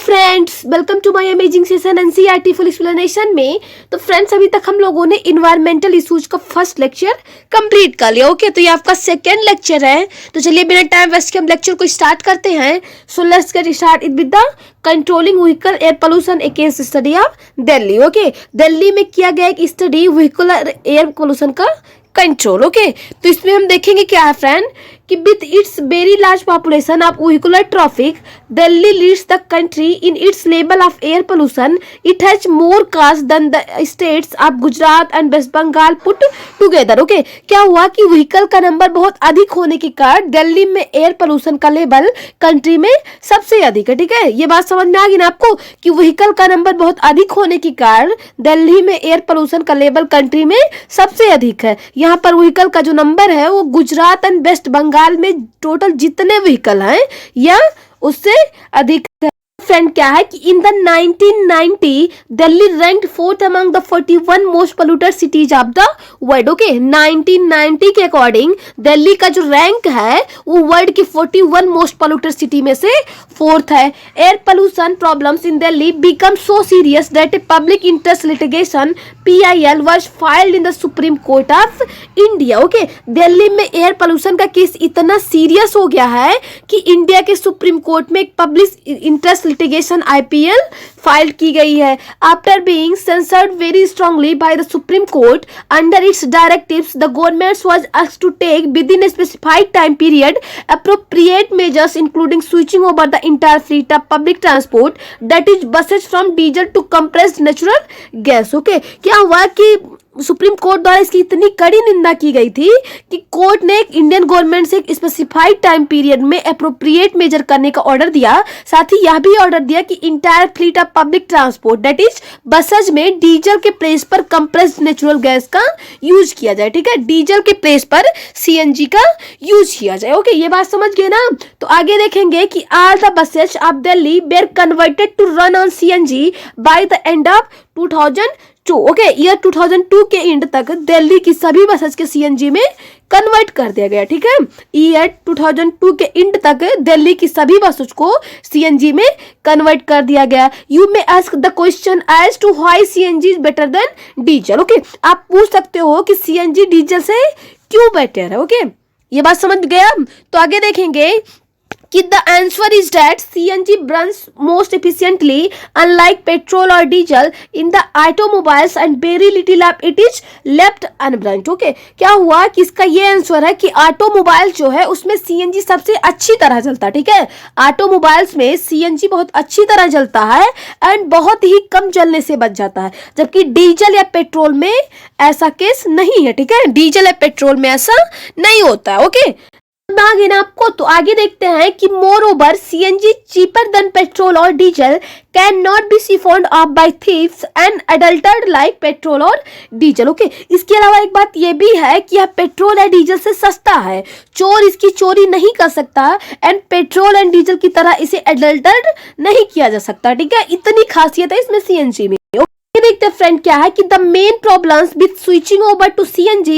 Friends, welcome to my amazing session NCERT full explanation में। तो friends, अभी तक हम लोगों ने इन्वायरमेंटल इश्यूज का फर्स्ट लेक्चर कंप्लीट कर लिया। ओके, तो ये आपका सेकेंड लेक्चर है। तो चलिए बिना टाइम वेस्ट के हम लेक्चर को स्टार्ट करते हैं। So let's get start with the controlling vehicle air pollution a case study of Delhi. Okay, Delhi में किया गया एक स्टडी व्हीकुलर एयर पोल्यूशन का कंट्रोल। ओके, तो इसमें हम देखेंगे क्या है फ्रेंड कि with its very large population of vehicular traffic Delhi leads the country in its level of air pollution. It has more कास्ट than the states of Gujarat and West Bengal put together. Okay, क्या हुआ कि व्हीकल का नंबर बहुत अधिक होने के कारण दिल्ली में एयर पोल्यूशन का लेवल कंट्री में सबसे अधिक है। ठीक है, ये बात समझ में आ गई ना आपको कि व्हीकल का नंबर बहुत अधिक होने के कारण दिल्ली में एयर पोल्यूशन का लेवल कंट्री में सबसे अधिक है। यहाँ पर व्हीकल का जो नंबर है वो गुजरात एंड वेस्ट बंगाल में टोटल जितने व्हीकल हैं या उससे अधिक है। फ्रेंड क्या है कि in the 1990 Delhi ranked fourth among the 41 most polluted cities of the world. Okay, 1990 के अकॉर्डिंग दिल्ली का जो रैंक है वो वर्ल्ड की 41 मोस्ट पोल्यूटेड सिटी में से फोर्थ है। Air pollution problems in Delhi become so serious that a public interest litigation PIL was filed in the Supreme Court of India। Okay, Delhi में एयर पोल्यूशन का केस इतना serious हो गया है कि इंडिया के सुप्रीम कोर्ट में एक public interest litigation IPL file की गई है। After being censured very strongly by the supreme court under its directives the government was asked to take within a specified time period appropriate measures including switching over the entire fleet of public transport that is buses from diesel to compressed natural gas। Okay, क्या हुआ कि supreme court द्वारा इसकी इतनी कड़ी निंदा की गई थी कि कोर्ट ने एक इंडियन गवर्नमेंट से एक स्पेसिफाइड टाइम पीरियड में अप्रोप्रिएट मेजर करने का ऑर्डर दिया। साथ ही यह भी ऑर्डर दिया कि entire fleet of public transport that is buses में डीजल के प्लेस पर कंप्रेस्ड नेचुरल गैस का यूज किया जाए। ठीक है, डीजल के प्लेस पर CNG का यूज किया जाए। ओके, ये बात समझ गए ना। तो आगे देखेंगे कि all the buses of Delhi were converted to run on CNG by the end of 2002। Okay, year 2002 के एंड तक दिल्ली की सभी बसेस के CNG में कन्वर्ट कर दिया गया। ठीक है, ईयर 2002 के एंड तक दिल्ली की सभी बसेस को CNG में कन्वर्ट कर दिया गया। You may ask the question as to why CNG is better than diesel. Okay, आप पूछ सकते हो कि CNG डीजल से क्यों बेटर है। ओके, ये बात समझ गया। तो आगे देखेंगे कि the answer is that CNG burns most efficiently unlike petrol or diesel in the automobiles and very little of it is left unburnt। Okay, क्या हुआ कि इसका ये आंसर है कि ऑटोमोबाइल जो है उसमें CNG सबसे अच्छी तरह जलता है। ठीक है, ऑटोमोबाइल्स में CNG बहुत अच्छी तरह जलता है एंड बहुत ही कम जलने से बच जाता है, जबकि डीजल या पेट्रोल में ऐसा केस नहीं है। ठीक है, डीजल या पेट्रोल में ऐसा नहीं होता है। ओके, आगे ना आपको तो आगे देखते हैं कि moreover CNG cheaper than petrol और diesel can not be siphoned off by thieves and adulterated like petrol और डीजल। ओके, इसके अलावा एक बात यह भी है कि यह पेट्रोल या डीजल से सस्ता है, चोर इसकी चोरी नहीं कर सकता एंड पेट्रोल एंड डीजल की तरह इसे अडल्टर्ड नहीं किया जा सकता। ठीक है, इतनी खासियत है इसमें CNG में। देखते हैं फ्रेंड क्या है कि the main problems with switching over to CNG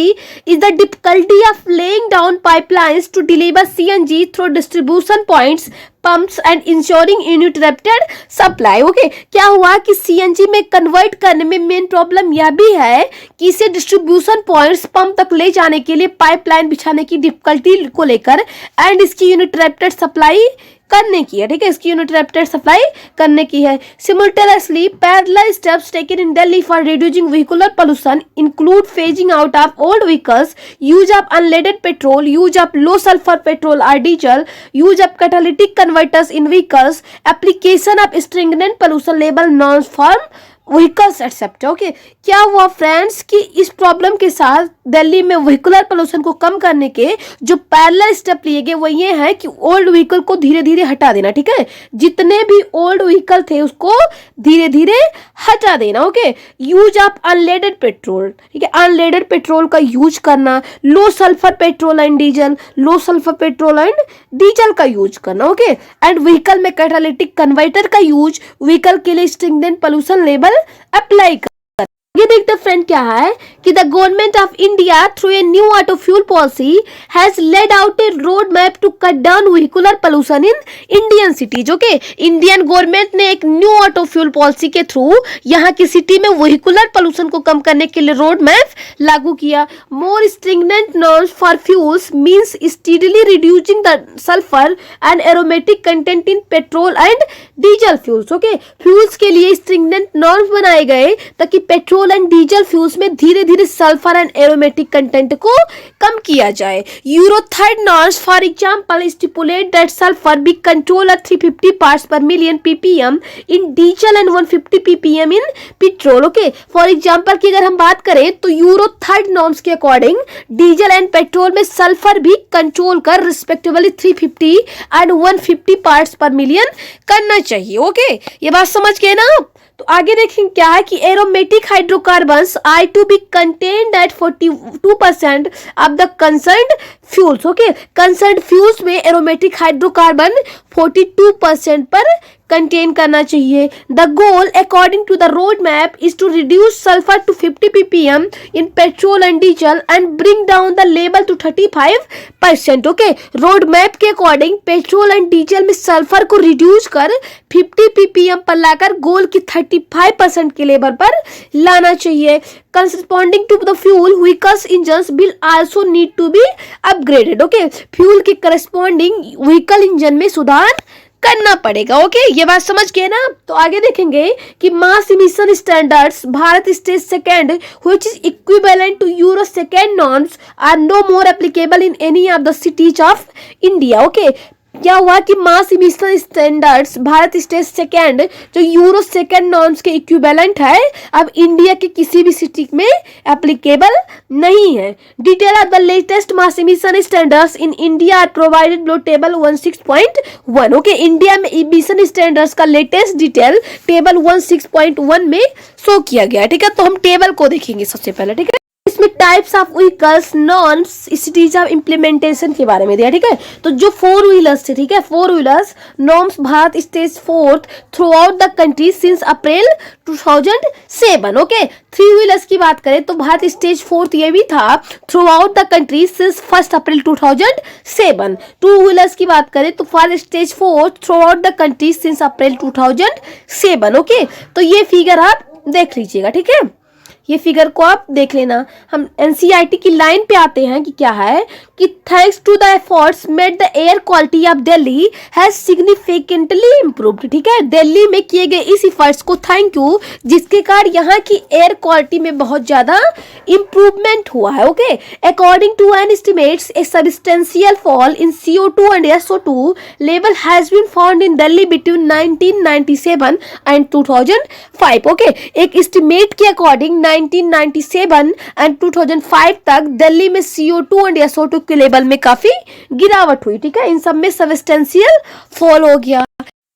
is the difficulty of laying down pipelines to deliver CNG through distribution points pumps and ensuring uninterrupted supply. Okay, क्या हुआ कि CNG में कन्वर्ट करने में मेन प्रॉब्लम यह भी है कि इसे डिस्ट्रीब्यूशन पॉइंट्स पंप तक ले जाने के लिए पाइपलाइन बिछाने की डिफिकल्टी को लेकर एंड इसकी अनइंटरप्टेड सप्लाई करने की है। ठीक है, इसकी अनइंटरप्टेड सप्लाई करने की है। Simultaneously parallel steps taken in Delhi for reducing vehicular pollution include phasing out of old vehicles, use of unleaded petrol, use of low sulphur petrol और diesel, use of catalytic converters in vehicles, application of stringent pollution level norms for vehicles except. Okay, क्या हुआ friends कि इस problem के साथ दिल्ली में vehicular pollution को कम करने के जो पैरेलल स्टेप लिए गए वो ये है कि ओल्ड व्हीकल को धीरे धीरे हटा देना। ठीक है, जितने भी ओल्ड व्हीकल थे उसको धीरे धीरे हटा देना। Okay, use of unleaded petrol. ठीक है, अनलेडेड पेट्रोल का यूज करना, low sulphur petrol and diesel, low sulphur petrol and diesel का यूज करना। ओके, एंड व्हीकल में कैटालिटिक कन्वर्टर का यूज व्हीकल के लिए स्ट्रिंजेंट पोल्यूशन लेवल अप्लाई कर। आगे देखते फ्रेंड क्या है कि the government of India through a new auto fuel policy has laid out a road map to cut down vehicular pollution in Indian cities. Okay, Indian government ने एक new auto fuel policy के through यहाँ की city में vehicular pollution को कम करने के लिए रोड मैप लागू किया। More stringent norms for fuels means steadily reducing the sulphur and aromatic content in petrol and diesel fuels. Okay, fuels के लिए स्ट्रिंगेंट नॉर्म्स बनाए गए ताकि पेट्रोल एंड डीजल फ्यूल्स में धीरे धीरे सल्फर एंड एरोमेटिक कंटेंट को कम किया जाए। Euro 3 norms for example stipulate that sulphur be control at 350 parts per million ppm in diesel and 150 ppm in petrol. Okay, for example की अगर हम बात करें तो यूरो 3 नॉर्म्स के अकॉर्डिंग डीजल एंड पेट्रोल में सल्फर भी कंट्रोल कर respectively 350 and 150 parts per million करना चाहिए। ओके, ये बात समझ गए ना। तो आगे देखेंगे क्या है कि aromatic hydrocarbons are to be contained at 42% of the concerned fuels. Okay, concerned fuels में एरोमेटिक हाइड्रोकार्बन 42% पर कंटेन करना चाहिए। The goal according to the road map is to reduce sulphur to 50 ppm in petrol and diesel and bring down the level to 35%। Okay, road map के according petrol and diesel में sulphur को reduce कर 50 ppm पर लाकर गोल की 35% के level पर लाना चाहिए। Corresponding to the fuel, vehicles engines will also need to be upgraded. Okay, fuel के करस्पॉन्डिंग व्हीकल इंजन में सुधार करना पड़ेगा। ओके, ये बात समझ गए ना। तो आगे देखेंगे कि mass emission standards Bharat stage second which is equivalent to Euro second norms are no more applicable in any of the cities of India. Okay, क्या हुआ कि mass emission standards Bharat stage second जो यूरो सेकेंड नॉर्म्स के equivalent है अब India के किसी भी सिटी में एप्लीकेबल नहीं है। Detail of the latest mass emission standards in India are provided below table 16.1। Okay, India में इमिशन स्टैंडर्ड्स का लेटेस्ट डिटेल टेबल 16.1 में शो किया गया है। ठीक है, तो हम टेबल को देखेंगे सबसे पहले। ठीक है, इसमें types of vehicles norms cities of implementation के बारे में दिया। ठीक है, तो जो 4 व्हीलर्स थे, ठीक है, 4 wheelers norms Bharat stage 4th through out the country since April 2007। Okay, 3 wheelers की बात करें तो भारत स्टेज 4th ये भी था through out the country since 1 April 2007। 2 wheelers की बात करें तो Bharat stage 4th through out the country since April 2007। Okay, तो ये फिगर आप देख लीजिएगा। ठीक है, ये फिगर को आप देख लेना। हम एनसीईआरटी की लाइन पे आते हैं कि क्या है कि thanks to the efforts made the air quality of Delhi has significantly improved. ठीक है, दिल्ली में किए गए इस एफर्ट्स को थैंक यू, जिसके कारण यहाँ की एयर क्वालिटी में बहुत ज्यादा इम्प्रूवमेंट हुआ है। Okay, according to an estimates a substantial fall in CO2 and SO2 level has been found in Delhi between 1997 and 2005। Okay, एक एस्टिमेट के अकॉर्डिंग 1997 एंड 2005 तक दिल्ली में CO2 एंड SO2 के लेवल में काफी गिरावट हुई। ठीक है, इन सब में सब्सटेंशियल फॉल हो गया।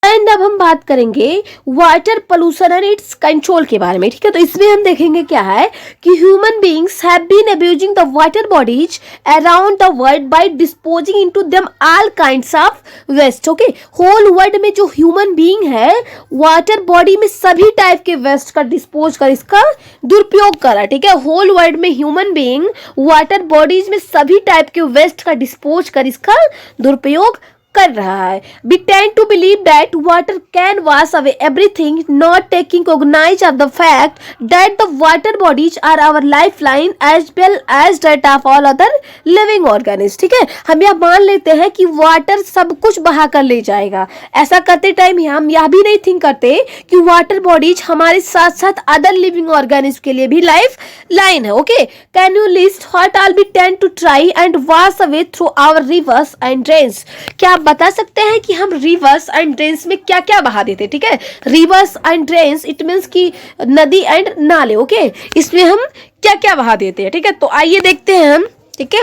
एंड अब हम बात करेंगे water pollution and it's control के बारे में। ठीक है, तो इसमें हम देखेंगे क्या है कि human beings have been abusing the water bodies around the world by disposing into them all kinds of waste. Okay, whole world में जो ह्यूमन बीइंग है वाटर बॉडी में सभी टाइप के वेस्ट का डिस्पोज कर इसका दुरुपयोग करा। ठीक है, होल वर्ल्ड में ह्यूमन बीइंग वाटर बॉडीज में सभी टाइप के वेस्ट का डिस्पोज कर इसका दुरुपयोग कर रहा है। We tend to believe that water can wash away everything, not taking cognizance of the fact that the water bodies are our lifeline as well as that of all other living organisms। ठीक है, हम यह मान लेते हैं कि water सब कुछ बहा कर ले जाएगा। ऐसा करते टाइम हम यह भी नहीं थिंक करते कि वाटर बॉडीज हमारे साथ साथ अदर लिविंग ऑर्गेनिज्म के लिए भी लाइफ लाइन है। Okay, can you list what all we tend to try and wash away through our rivers and drains. क्या आप बता सकते हैं कि हम रिवर्स एंड ड्रेन्स में क्या क्या बहा देते? ठीक है, reverse and drains it means कि नदी एंड नाले। ओके, इसमें हम क्या क्या बहा देते हैं? ठीक है, तो आइए देखते हैं हम। ठीक है,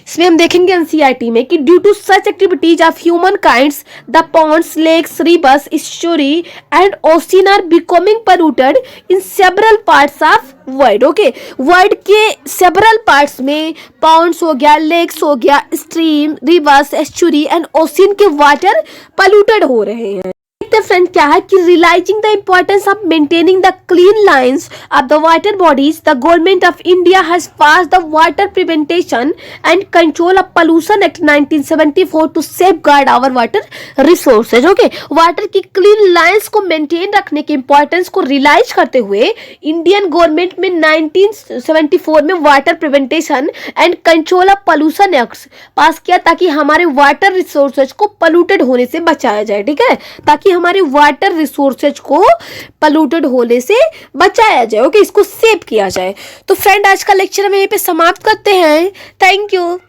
इसमें हम देखेंगे एनसीईआरटी में कि due to such activities of human kinds the ponds, lakes, rivers, estuary and ocean are becoming polluted in several parts of world. Okay, world के सेवरल पार्ट्स में पॉन्ड्स हो गया, लेक्स हो गया, stream, rivers, estuary and ocean के water polluted हो रहे हैं। है फ्रेंड क्या है कि realizing the importance of maintaining the clean lines of the water bodies, the government of India has pass the water prevention and control of pollution act 1974 to safe guard our water resources. Okay, water की clean lines को maintain रखने के importance को realise करते हुए Indian government में 1974 में water prevention and control of pollution act पास किया ताकि हमारे वाटर रिसोर्सेज को पोल्यूटेड होने से बचाया जाए। ठीक है, ताकि हमारे वाटर रिसोर्सेज को पोल्यूटेड होने से बचाया जाए। ओके, इसको सेव किया जाए। तो फ्रेंड आज का लेक्चर हम यहीं पे समाप्त करते हैं। Thank you.